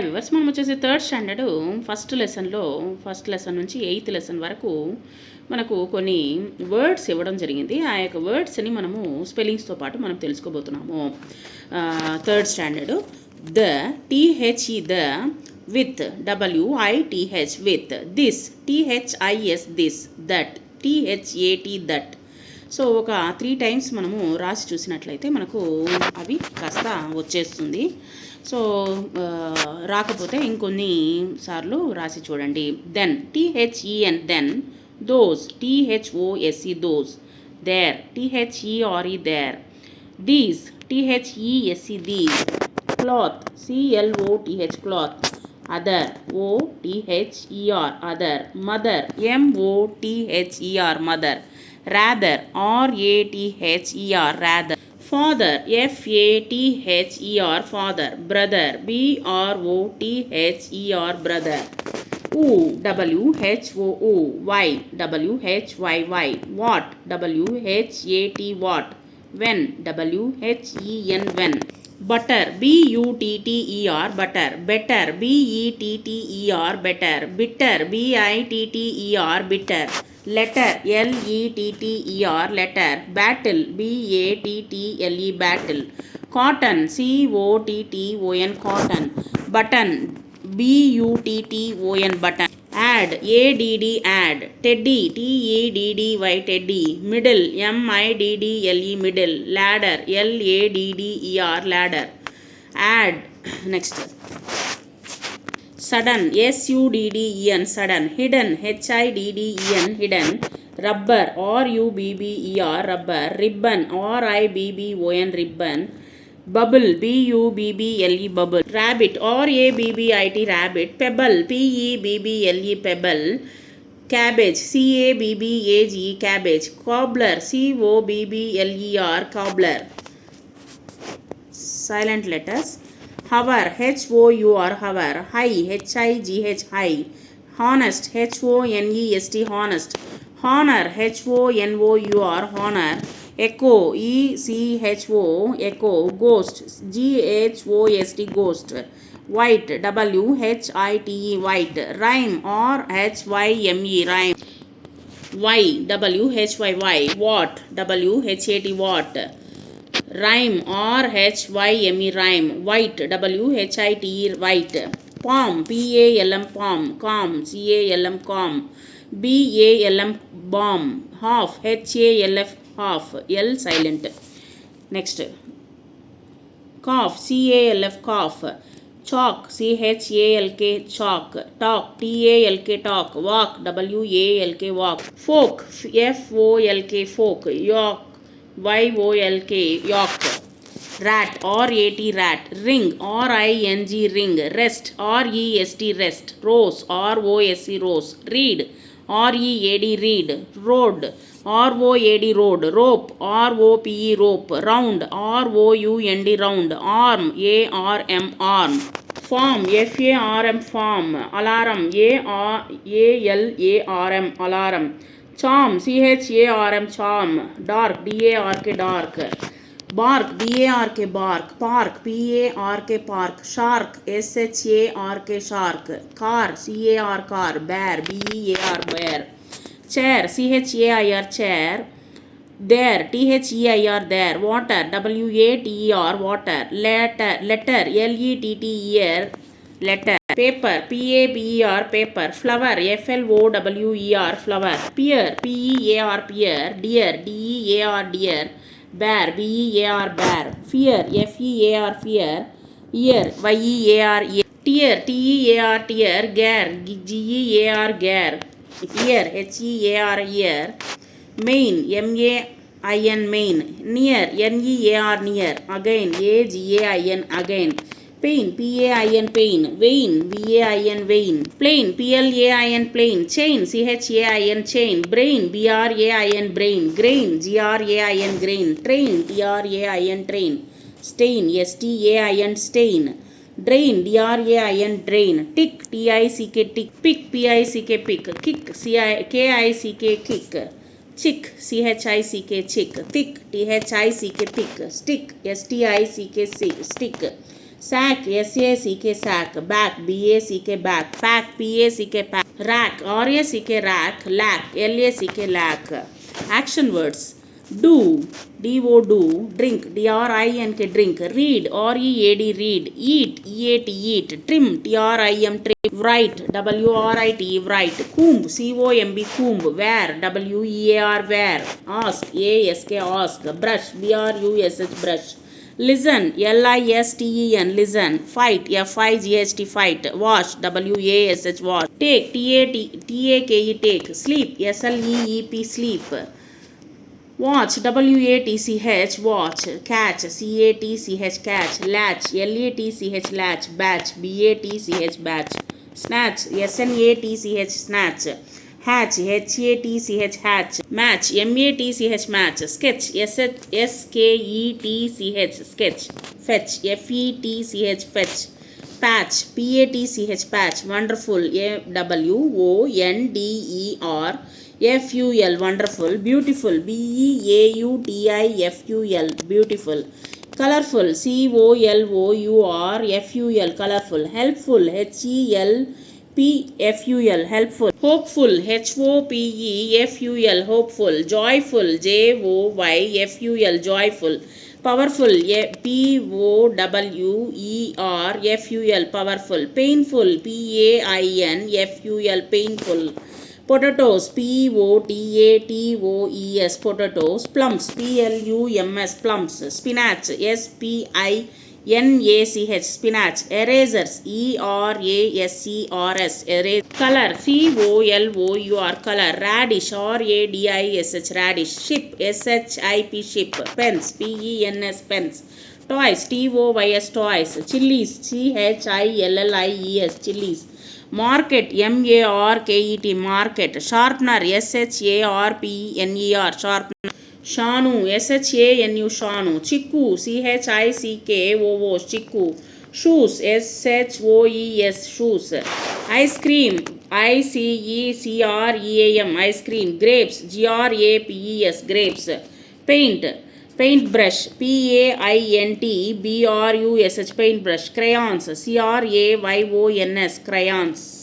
Viewers మనం వచ్చేసి third standard first lesson నుంచి 8th లెసన్ వరకు మనకు కొన్ని వర్డ్స్ ఇవ్వడం జరిగింది. ఆ యొక్క వర్డ్స్ని మనము స్పెల్లింగ్స్తో పాటు మనం తెలుసుకోబోతున్నాము. Third standard the T H E the, with WITH with, this THIS this, that THAT that. So ఒక 3 times మనము రాసి చూసినట్లయితే మనకు అవి కాస్త వచ్చేస్తుంది. సో రాకపోతే ఇంకొన్ని సార్లు రాసి చూడండి. Then THEN then, those THOSE those, there THERE there, these THESE these, cloth CLOTH cloth, other OTHER other, mother MOTHER mother, rather RATHER rather, father FATHER father, brother BROTHER brother, WHOO why WHYY, what WHAT what, when WHEN when, butter BUTTER butter, better BETTER better, bitter BITTER bitter, letter LETTER letter, battle BATTLE battle, cotton COTTON cotton, button BUTTON button, add ADD add, teddy TEDDY teddy, middle MIDDLE middle, ladder LADDER ladder, add. Next, sudden SUDDEN sudden, hidden HIDDEN hidden, rubber RUBBER rubber, ribbon RIBBON ribbon, bubble BUBBLE bubble, rabbit RABBIT rabbit, pebble PEBBLE pebble, cabbage CABBAGE cabbage, cobbler COBBLER cobbler. Silent letters. Hour HOUR hour, high HIGH high, honest HONEST honest, honor HONOUR honor, echo ECHO echo, ghost GHOST ghost, white WHITE white, rhyme RHYME rhyme, YWHYY watt WHAT watt, rhyme RHYME rhyme, white WHITE white, palm PALM palm, calm CALM calm, BALM bomb, half HALF half, L silent. Next, cough CALF cough, chalk CHALK chalk, talk TALK talk, walk WALK walk, folk FOLK folk, york YOLK york, rat RAT rat, ring RING ring, rest REST rest, rose ROSE rose, read READ read, road ROAD road, rope ROPE rope, round ROUND round, arm ARM arm, farm FARM farm, alarm ALARM alarm, charm CHARM charm, dark DARK dark, bark BARK bark, park PARK park, shark SHARK shark, car CAR car, bear BEAR bear, chair CHAIR chair, there THEIR there, water WATER water, letter LETTER letter, paper PAPER paper, flower FLOWER flower, pear PEAR pear, deer DEAR deer, bear BEAR bear, fear FEAR fear, ear YEAR ear, tear TEAR tear, gare GEAR gare, ear HEAR ear, main MAIN main, near NEAR near, again AGAIN again, pain PAIN pain, vein VAIN vein, plane PLAIN plane, chain CHAIN chain, brain BRAIN brain, grain GRAIN grain, train TRAIN train, stain STAIN stain, drain DRAIN drain, tick TICK tick, pick PICK pick, kick KICK kick, chick CHICK chick, thick THICK thick, stick STICK stick, Sack, S-A-C-K, sack. Back, B-A-C-K, back. Pack, P-A-C-K, pack. Rack, R-A-C-K, rack. Lack, L-A-C-K, lack. Action words. Do, D-O, do. Drink, D-R-I-N-K, drink. Read, R-E-A-D, read. Eat, E-A-T, eat. Trim, T-R-I-M, trim. Write, W-R-I-T, write. Comb, C-O-M-B, comb. Wear, W-E-A-R, wear. Ask, A-S-K, ask. Brush, B-R-U-S-H, brush. Listen, L-I-S-T-E-N, listen. Fight, F-I-G-H-T, fight. Wash, W-A-S-H, wash. Take, T-A-K-E, take. Sleep, S-L-E-E-P, sleep. Watch, W-A-T-C-H, watch. Catch, C-A-T-C-H, catch. Latch, L-A-T-C-H, latch. Batch, B-A-T-C-H, batch. Snatch, S-N-A-T-C-H, snatch. Hatch, H-A-T-C-H, hatch. Match, M-A-T-C-H, match. Sketch, S-K-E-T-C-H, sketch. Fetch, F-E-T-C-H, fetch. Patch, P-A-T-C-H, patch. Wonderful, W-O-N-D-E-R. F-U-L, wonderful. Beautiful, B-E-A-U-T-I-F-U-L, beautiful. Colorful, C-O-L-O-U-R, F-U-L, colorful. Helpful, H-E-L-P-F-U-L, helpful. Hopeful, H-O-P-E-F-U-L, hopeful. Joyful, J-O-Y-F-U-L, joyful. Powerful, P-O-W-E-R-F-U-L, powerful. Painful, P-A-I-N-F-U-L, painful. Potatoes, P-O-T-A-T-O-E-S, potatoes. Plums, P-L-U-M-S, plums. Spinach, S-P-I-N-A-C-H, spinach. Erasers, E-R-A-S-E-R-S, erase. Color, C-O-L-O-U-R, color. Radish, R-A-D-I-S-H, radish. Ship, S-H-I-P, ship. Pens, P-E-N-S, pens. Toys, T-O-Y-S, toys. Chilies, C-H-I-L-L-I-E-S, chilies. Market, M-A-R-K-E-T, market. Sharpener, S-H-A-R-P-N-E-R, sharpener. Shanu, S-H-A-N-U, shanu. Chiku, C-H-I-C-K-O-O, chiku. Shoes, S-H-O-E-S, shoes. Ice cream, I-C-E-C-R-E-A-M, ice cream. Grapes, G-R-A-P-E-S, grapes. Paint, paintbrush, P-A-I-N-T-B-R-U-S-H, paintbrush. Crayons, C-R-A-Y-O-N-S, crayons.